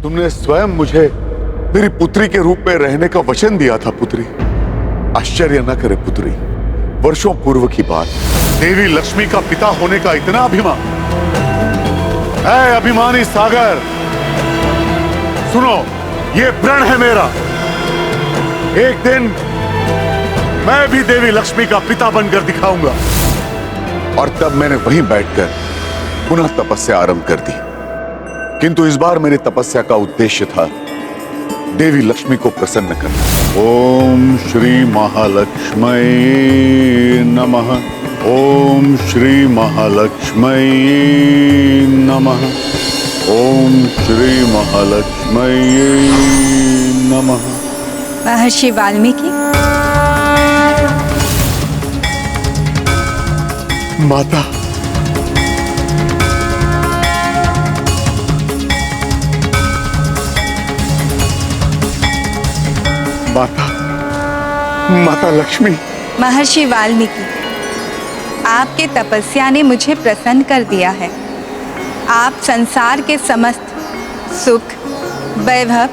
तुमने स्वयं मुझे मेरी पुत्री के रूप में रहने का वचन दिया था पुत्री। आश्चर्य न करे पुत्री, वर्षों पूर्व की बात, देवी लक्ष्मी का पिता होने का इतना अभिमान। ऐ अभिमानी सागर, सुनो, ये प्रण है मेरा। एक दिन मैं भी देवी लक्ष्मी का पिता बनकर दिखाऊंगा। और तब मैंने वहीं बैठकर पुनः तपस्या आरंभ कर दी। किंतु इस बार मेरी तपस्या का उद्देश्य था देवी लक्ष्मी को प्रसन्न करना। ओम श्री महालक्ष्मी नमः। ओम श्री महालक्ष्मी नमः। ओम श्री महालक्ष्मी नमः। महर्षि वाल्मीकि, माता, माता, माता लक्ष्मी। महर्षि वाल्मीकि, आपके तपस्या ने मुझे प्रसन्न कर दिया है। आप संसार के समस्त सुख, वैभव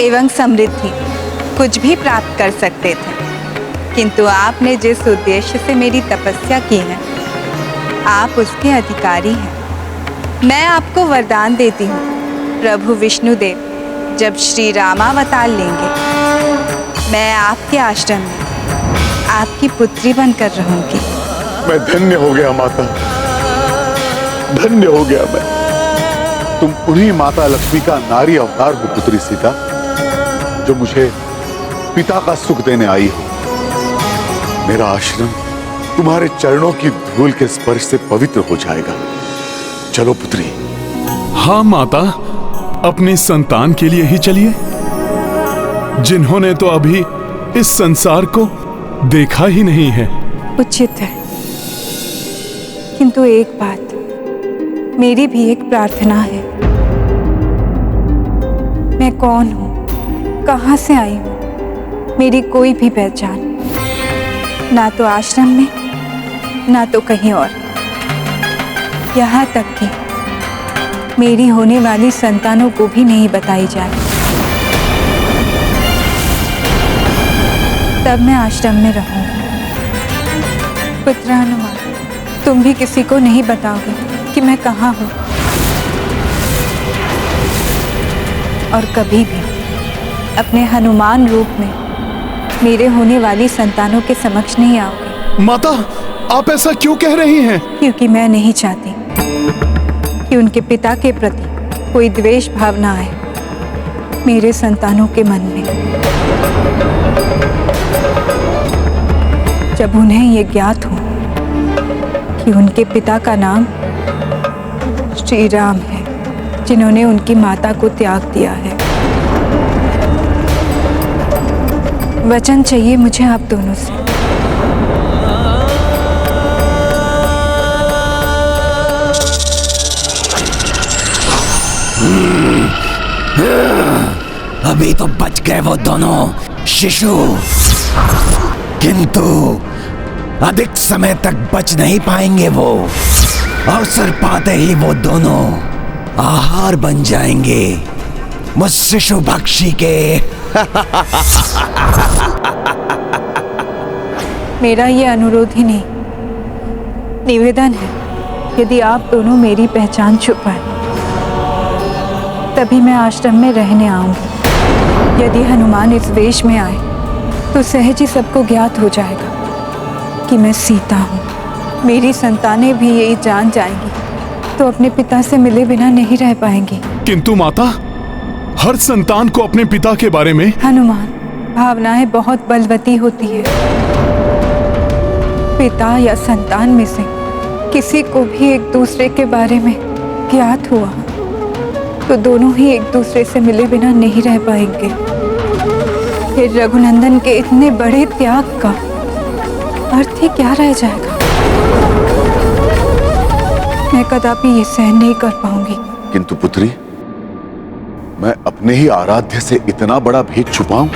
एवं समृद्धि कुछ भी प्राप्त कर सकते थे, किंतु आपने जिस उद्देश्य से मेरी तपस्या की है, आप उसके अधिकारी हैं। मैं आपको वरदान देती हूँ, प्रभु विष्णुदेव जब श्री रामावतार लेंगे, मैं आपके आश्रम में आपकी पुत्री बनकर रहूंगी। मैं धन्य हो गया माता, धन्य हो गया मैं। तुम उन्हीं माता लक्ष्मी का नारी अवतार हो पुत्री सीता, जो मुझे पिता का सुख देने आई हो। मेरा आश्रम तुम्हारे चरणों की धूल के स्पर्श से पवित्र हो जाएगा। चलो पुत्री। हाँ माता, अपनी संतान के लिए ही चलिए, जिन्होंने तो अभी इस संसार को देखा ही नहीं है। उचित है, किंतु एक बात, मेरी भी एक प्रार्थना है। मैं कौन हूँ, कहाँ से आई हूँ, मेरी कोई भी पहचान ना तो आश्रम में, ना तो कहीं और। यहाँ तक कि मेरी होने वाली संतानों को भी नहीं बताई जाए। तब मैं आश्रम में रहूंगी। पुत्र हनुमान, तुम भी किसी को नहीं बताओगे कि मैं कहाँ हूँ, और कभी भी अपने हनुमान रूप में मेरे होने वाली संतानों के समक्ष नहीं आओगे। माता, आप ऐसा क्यों कह रही हैं? क्योंकि मैं नहीं चाहती कि उनके पिता के प्रति कोई द्वेष भावना आए मेरे संतानों के मन में। जब उन्हें ये ज्ञात हो कि उनके पिता का नाम श्री राम है, जिन्होंने उनकी माता को त्याग दिया है। वचन चाहिए मुझे आप दोनों से। अभी तो बच गए वो दोनों शिशु, किंतु अधिक समय तक बच नहीं पाएंगे। वो अवसर पाते ही वो दोनों आहार बन जाएंगे मुझ शिशु भक्षी के। मेरा ये अनुरोध ही नहीं, निवेदन है। यदि आप दोनों मेरी पहचान छुपाएं, तभी मैं आश्रम में रहने आऊंगी। यदि हनुमान इस वेश में आए तो सहज ही सबको ज्ञात हो जाएगा कि मैं सीता हूँ। मेरी संतानें भी यही जान जाएंगी तो अपने पिता से मिले बिना नहीं रह पाएंगी। किंतु माता, हर संतान को अपने पिता के बारे में। हनुमान, भावनाएं बहुत बलवती होती है। पिता या संतान में से किसी को भी एक दूसरे के बारे में ज्ञात हुआ तो दोनों ही एक दूसरे से मिले बिना नहीं रह पाएंगे। फिर रघुनंदन के इतने बड़े त्याग का अर्थ ही क्या रह जाएगा। मैं कदापि ये सहन नहीं कर पाऊंगी। किंतु पुत्री, मैं अपने ही आराध्य से इतना बड़ा भेद छुपाऊं?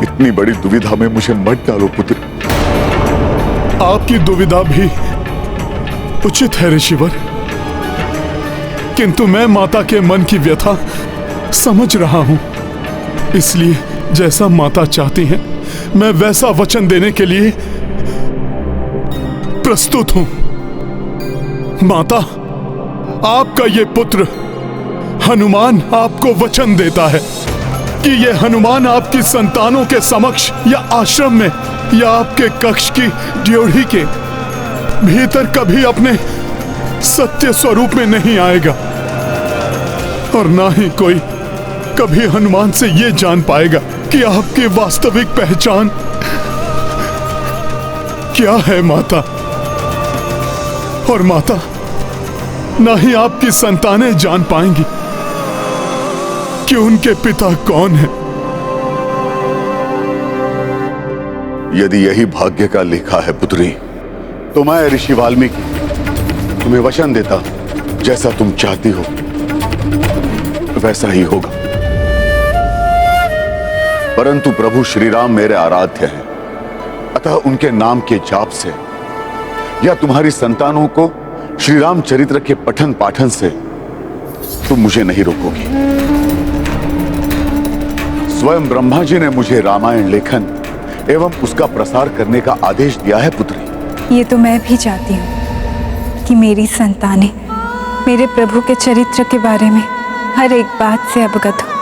इतनी बड़ी दुविधा में मुझे मत डालो पुत्री। आपकी दुविधा भी उचित है ऋषिवर, किंतु मैं माता के मन की व्यथा समझ रहा हूं, इसलिए जैसा माता चाहती हैं मैं वैसा वचन देने के लिए प्रस्तुत हूं। माता, आपका ये पुत्र हनुमान आपको वचन देता है कि ये हनुमान आपकी संतानों के समक्ष या आश्रम में या आपके कक्ष की ड्योढ़ी के भीतर कभी अपने सत्य स्वरूप में नहीं आएगा, और ना ही कोई कभी हनुमान से ये जान पाएगा कि आपकी वास्तविक पहचान क्या है माता। और माता, ना ही आपकी संतानें जान पाएंगी कि उनके पिता कौन है। यदि यही भाग्य का लेखा है पुत्री, तो मैं ऋषि वाल्मीकि तुम्हें वचन देता, जैसा तुम चाहती हो वैसा ही होगा। परंतु प्रभु श्री राम मेरे आराध्य हैं, अतः उनके नाम के जाप से या तुम्हारी संतानों को श्री राम चरित्र के पठन पाठन से तुम मुझे नहीं रोकोगी। स्वयं ब्रह्मा जी ने मुझे रामायण लेखन एवं उसका प्रसार करने का आदेश दिया है पुत्री। ये तो मैं भी चाहती हूँ कि मेरी संतानें मेरे प्रभु के चरित्र के बारे में हर एक बात से अवगत हो,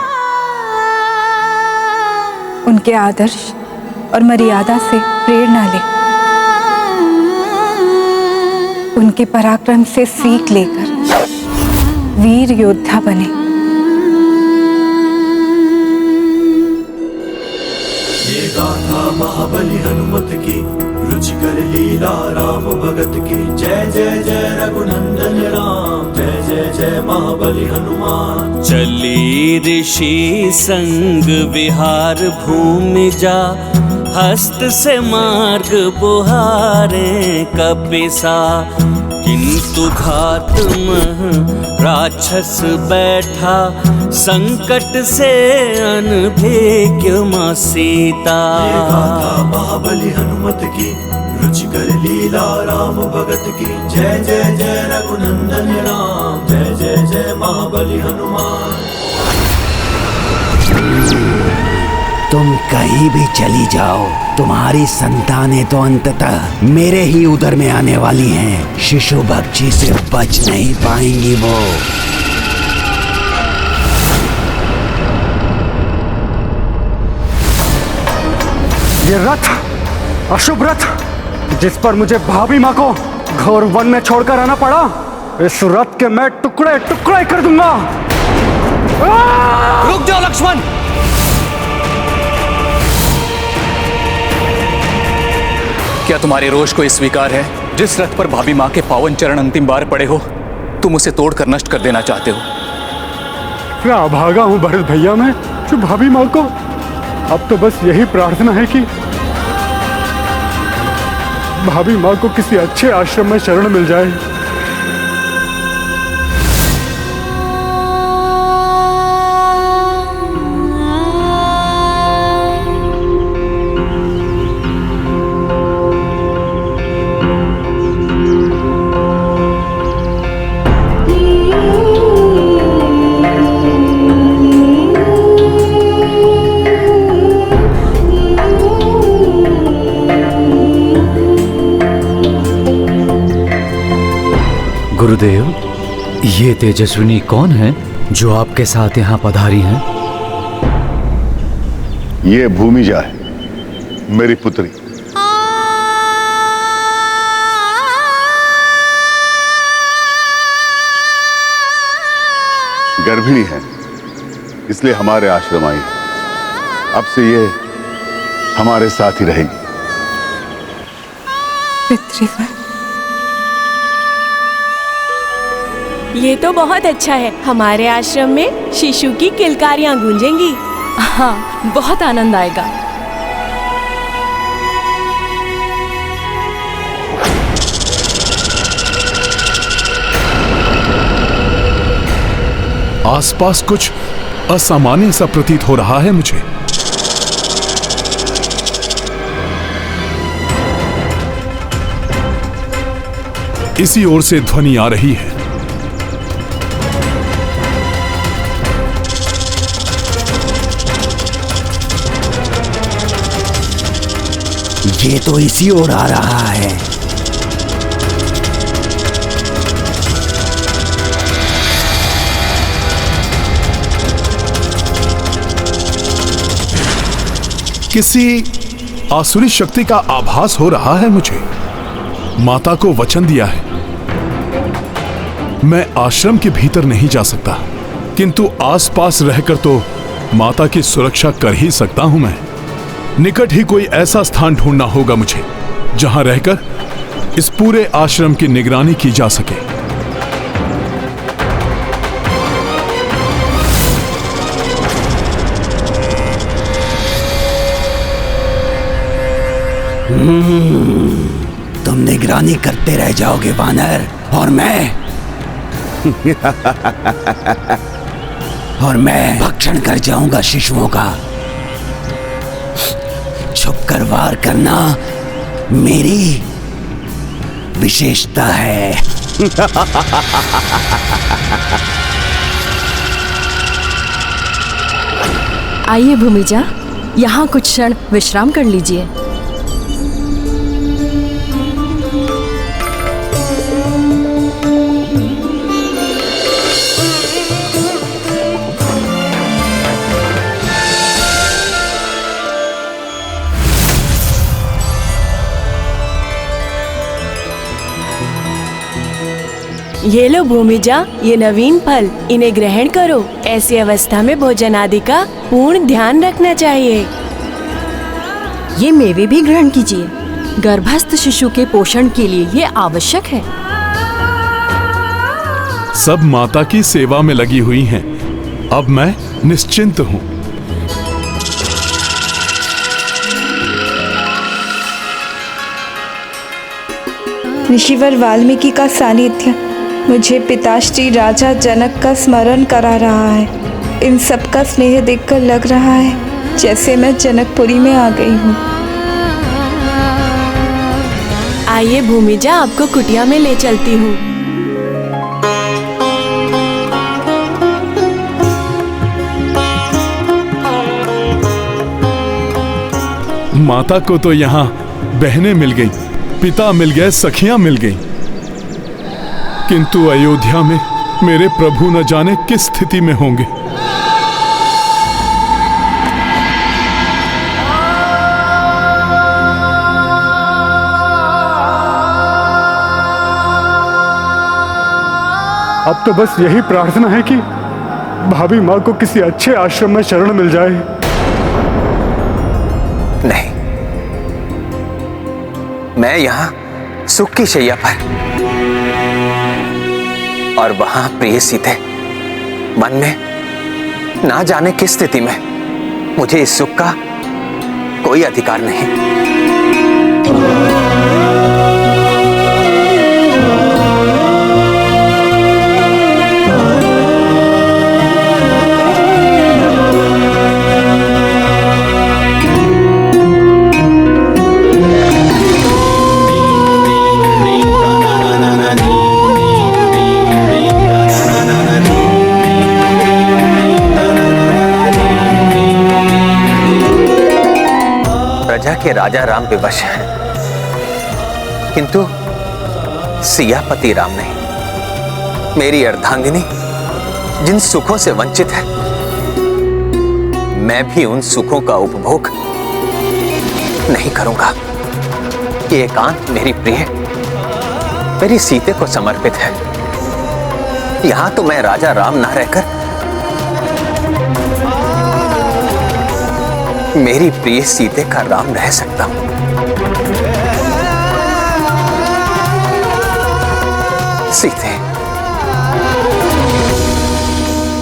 उनके आदर्श और मर्यादा से प्रेरणा ले, उनके पराक्रम से सीख लेकर वीर योद्धा बने। ये गाथा महाबली हनुमत की, रुचिकर लीला राम भगत की। जय जय जय रघुनंदन राम, जय जय जय महाबली हनुमान। चली ऋषि संग विहार भूमि जा, हस्त से मार्ग बुहारे कपिसा। किंतु घात मह राक्षस बैठा, संकट से अनभिज्ञ मां सीता। ये गाथा महाबली हनुमत की, रुचिकर लीला राम भगत की। जय जय जय रघुनंदन राम, जय जय जय महाबली हनुमान। तुम कहीं भी चली जाओ, तुम्हारी संतानें तो अंततः मेरे ही उदर में आने वाली हैं। शिशु भक्षी से बच नहीं पाएंगी वो। ये रथ, अशुभ रथ, जिस पर मुझे भाभी माँ को घोर वन में छोड़कर आना पड़ा, इस रथ के मैं टुकड़े टुकड़े कर दूंगा। रुक जाओ लक्ष्मण। क्या तुम्हारे रोष को स्वीकार है? जिस रथ पर भाभी माँ के पावन चरण अंतिम बार पड़े हो, तुम उसे तोड़कर नष्ट कर देना चाहते हो। क्या अभागा हूँ भरत भैया मैं, जो भाभी माँ को। अब तो बस यही प्रार्थना है कि भाभी माँ को किसी अच्छे आश्रम में शरण मिल जाए। गुरुदेव, ये तेजस्विनी कौन है जो आपके साथ यहाँ पधारी हैं? ये भूमिजा है, मेरी पुत्री। गर्भिणी है, इसलिए हमारे आश्रम आई। अब से ये हमारे साथ ही रहेगी। पितृवर, ये तो बहुत अच्छा है। हमारे आश्रम में शिशु की किलकारियां गूंजेंगी। हाँ, बहुत आनंद आएगा। आसपास कुछ असामान्य सा प्रतीत हो रहा है मुझे। इसी ओर से ध्वनि आ रही है। ये तो इसी ओर आ रहा है। किसी आसुरी शक्ति का आभास हो रहा है मुझे। माता को वचन दिया है, मैं आश्रम के भीतर नहीं जा सकता, किंतु आसपास रहकर तो माता की सुरक्षा कर ही सकता हूं मैं। निकट ही कोई ऐसा स्थान ढूंढना होगा मुझे जहां रहकर इस पूरे आश्रम की निगरानी की जा सके। तुम निगरानी करते रह जाओगे वानर, और मैं भक्षण कर जाऊंगा शिशुओं का। छुपकर वार करना मेरी विशेषता है। आइए भूमिजा, यहाँ कुछ क्षण विश्राम कर लीजिए। ये लो भूमिजा, ये नवीन फल, इन्हें ग्रहण करो। ऐसी अवस्था में भोजन आदि का पूर्ण ध्यान रखना चाहिए। ये मेवे भी ग्रहण कीजिए, गर्भस्थ शिशु के पोषण के लिए ये आवश्यक है। सब माता की सेवा में लगी हुई हैं, अब मैं निश्चिंत हूं। ऋषिवर वाल्मीकि का सानिध्य मुझे पिताश्री राजा जनक का स्मरण करा रहा है। इन सब का स्नेह देखकर लग रहा है जैसे मैं जनकपुरी में आ गई हूँ। आइए भूमिजा, आपको कुटिया में ले चलती हूँ। माता को तो यहाँ बहनें मिल गई, पिता मिल गए, सखियां मिल गई, किंतु अयोध्या में मेरे प्रभु न जाने किस स्थिति में होंगे। अब तो बस यही प्रार्थना है कि भाभी माँ को किसी अच्छे आश्रम में शरण मिल जाए। नहीं, मैं यहाँ सुख की शैया पर और वहां प्रिय सीते मन में ना जाने किस स्थिति में, मुझे इस सुख का कोई अधिकार नहीं। के राजा राम विवश हैं, किंतु सियापति राम नहीं। मेरी अर्धांगिनी जिन सुखों से वंचित है, मैं भी उन सुखों का उपभोग नहीं करूंगा। ये एकांत मेरी प्रिय, मेरी सीते को समर्पित है। यहां तो मैं राजा राम ना रहकर मेरी प्रिय सीते का राम रह सकता हूं। सीते,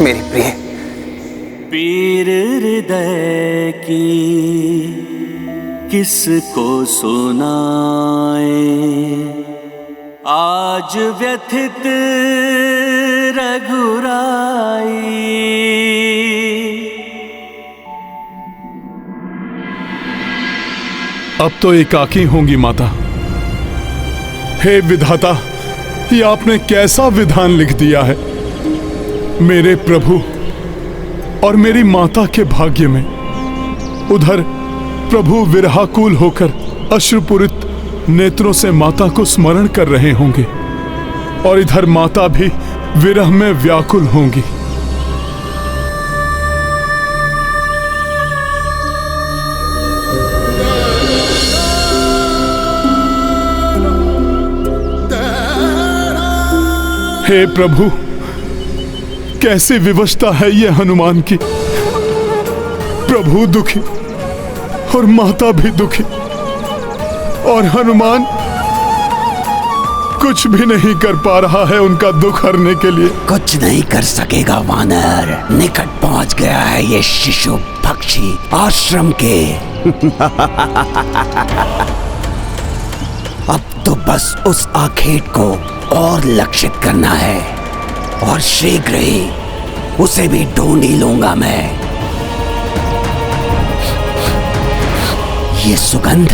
मेरी प्रिय। पीर हृदय की किसको सुनाए, आज व्यथित रघुराई। अब तो एकाकी होंगी माता। हे विधाता, ये आपने कैसा विधान लिख दिया है। मेरे प्रभु और मेरी माता के भाग्य में उधर प्रभु विरहाकुल होकर अश्रुपूरित नेत्रों से माता को स्मरण कर रहे होंगे और इधर माता भी विरह में व्याकुल होंगी। हे प्रभु, कैसी विवशता है ये हनुमान की। प्रभु दुखी और माता भी दुखी, और हनुमान कुछ भी नहीं कर पा रहा है उनका दुख हरने के लिए। कुछ नहीं कर सकेगा वानर। निकट पहुंच गया है ये शिशु पक्षी आश्रम के। अब तो बस उस आखेट को और लक्षित करना है, और शीघ्र ही उसे भी ढूंढ ही लूंगा मैं। ये सुगंध,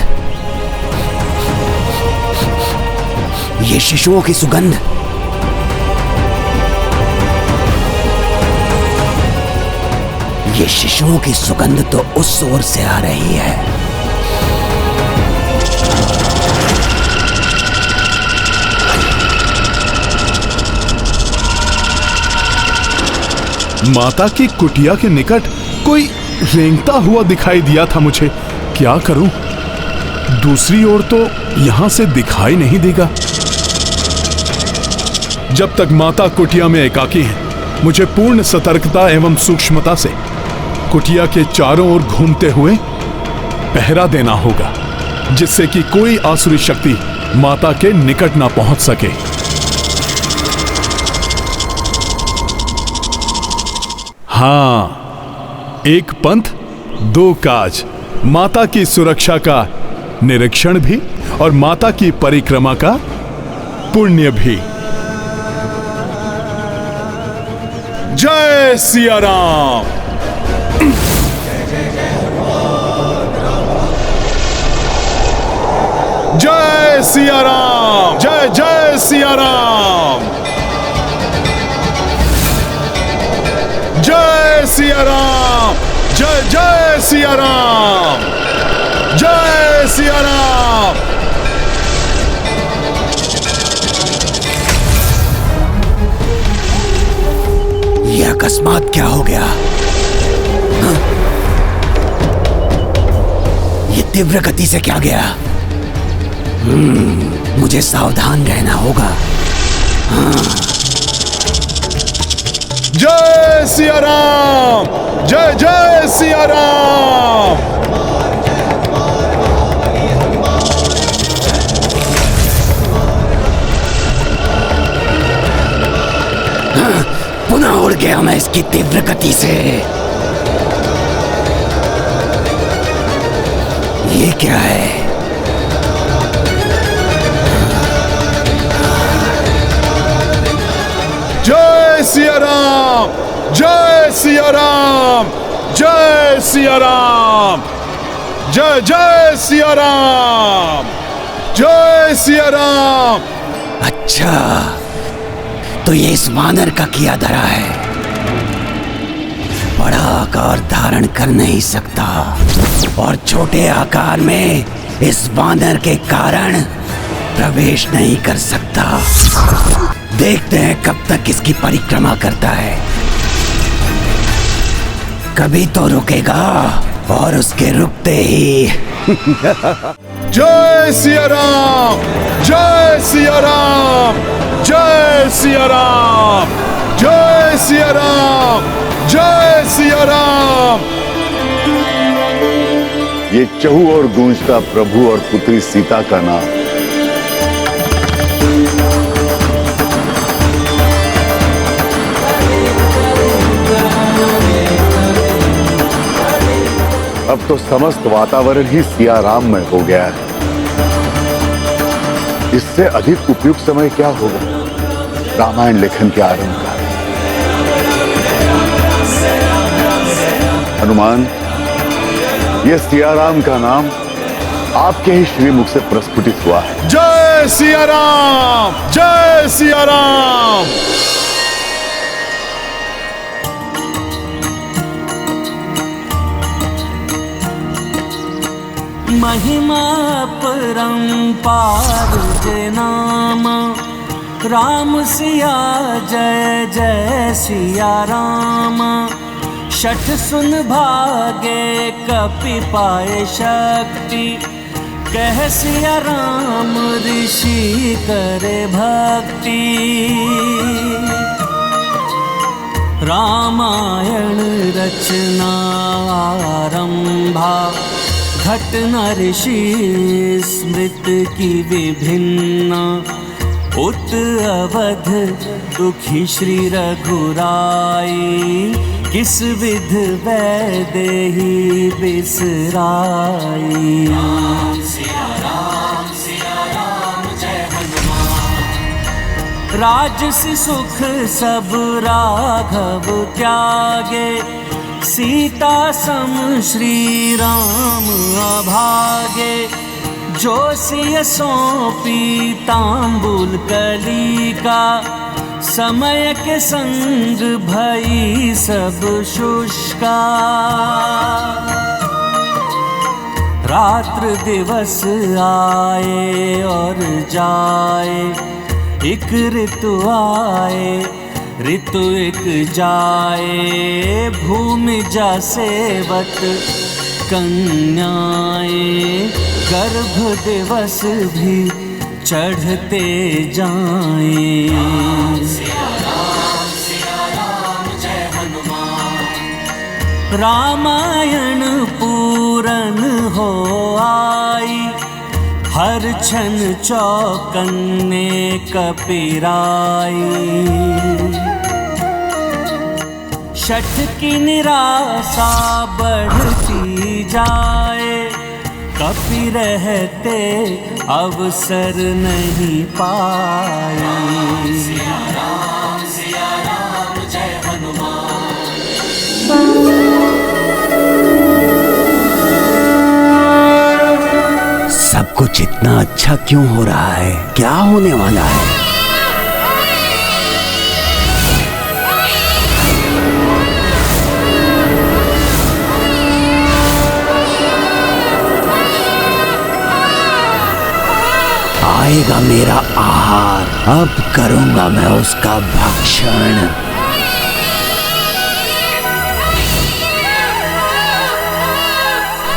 ये शिशुओं की सुगंध, ये शिशुओं की सुगंध तो उस ओर से आ रही है। माता की कुटिया के निकट कोई रेंगता हुआ दिखाई दिया था मुझे। क्या करूं? दूसरी ओर तो यहां से दिखाई नहीं देगा। जब तक माता कुटिया में एकाकी है, मुझे पूर्ण सतर्कता एवं सूक्ष्मता से कुटिया के चारों ओर घूमते हुए पहरा देना होगा, जिससे कि कोई आसुरी शक्ति माता के निकट ना पहुंच सके। हाँ, एक पंथ दो काज। माता की सुरक्षा का निरीक्षण भी और माता की परिक्रमा का पुण्य भी। जय सिया राम। जय सिया राम। जय जय सिया राम। जय सिया राम। जय जय सिया राम। जय सिया राम। ये अकस्मात क्या हो गया? हाँ? ये तीव्र गति से क्या गया? मुझे सावधान रहना होगा। हाँ। जय सिया राम। जय जय सिया राम। पुनः उड़ गया मैं इसकी तीव्र गति से। ये क्या है? जय सिया राम। जय सिया राम। जय सिया राम। जय जय सिया राम। जय सिया राम। अच्छा, तो ये इस वानर का किया धरा है। बड़ा आकार धारण कर नहीं सकता और छोटे आकार में इस वानर के कारण प्रवेश नहीं कर सकता। देखते हैं कब तक इसकी परिक्रमा करता है। कभी तो रुकेगा और उसके रुकते ही जय सिया राम। जय सिया राम। जय सिया राम। जय सिया राम। जय सिया राम। ये चहु और गूंजता प्रभु और पुत्री सीता का नाम। अब तो समस्त वातावरण ही सिया राम में हो गया है। इससे अधिक उपयुक्त समय क्या होगा रामायण लेखन के आरंभ का। हनुमान, ये सिया राम का नाम आपके ही श्रीमुख से प्रस्फुटित हुआ है। जय सिया राम। जय सिया राम। महिमा परंपार जे नाम, राम सिया जय जय सिया राम। शठ सुन भागे कपि पाए शक्ति, कह सिया राम ऋषि करे भक्ति। रामायण रचना आरंभा, घटना ऋषि स्मृत की विभिन्ना। उत अवध दुखी श्री रघुराई, किस विध वैदेही बिसराई। राम सिया राम जय हनुमान। राजसी सुख सब राघव त्यागे, सीता सम श्री राम अभागे। जो सिय सौंपी तांबुल कली का, समय के संग भई सब शुष्का। रात्र दिवस आए और जाए, एक ऋतु आए ऋतु एक जाए। भूमि जा सेवत कन्याएं, गर्भ दिवस भी चढ़ते जाएं। राम सिया राम जय हनुमान। रामायण पूरन हो आई, हर क्षण चौकन्ने कपिराई। शठ की निराशा बढ़ती जाए, कपि रहते अवसर नहीं पाए। सिया राम जय हनुमान। सब कुछ इतना अच्छा क्यों हो रहा है? क्या होने वाला है? आएगा मेरा आहार, अब करूंगा मैं उसका भक्षण।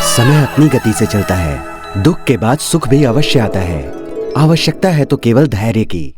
समय अपनी गति से चलता है, दुख के बाद सुख भी अवश्य आता है। आवश्यकता है तो केवल धैर्य की।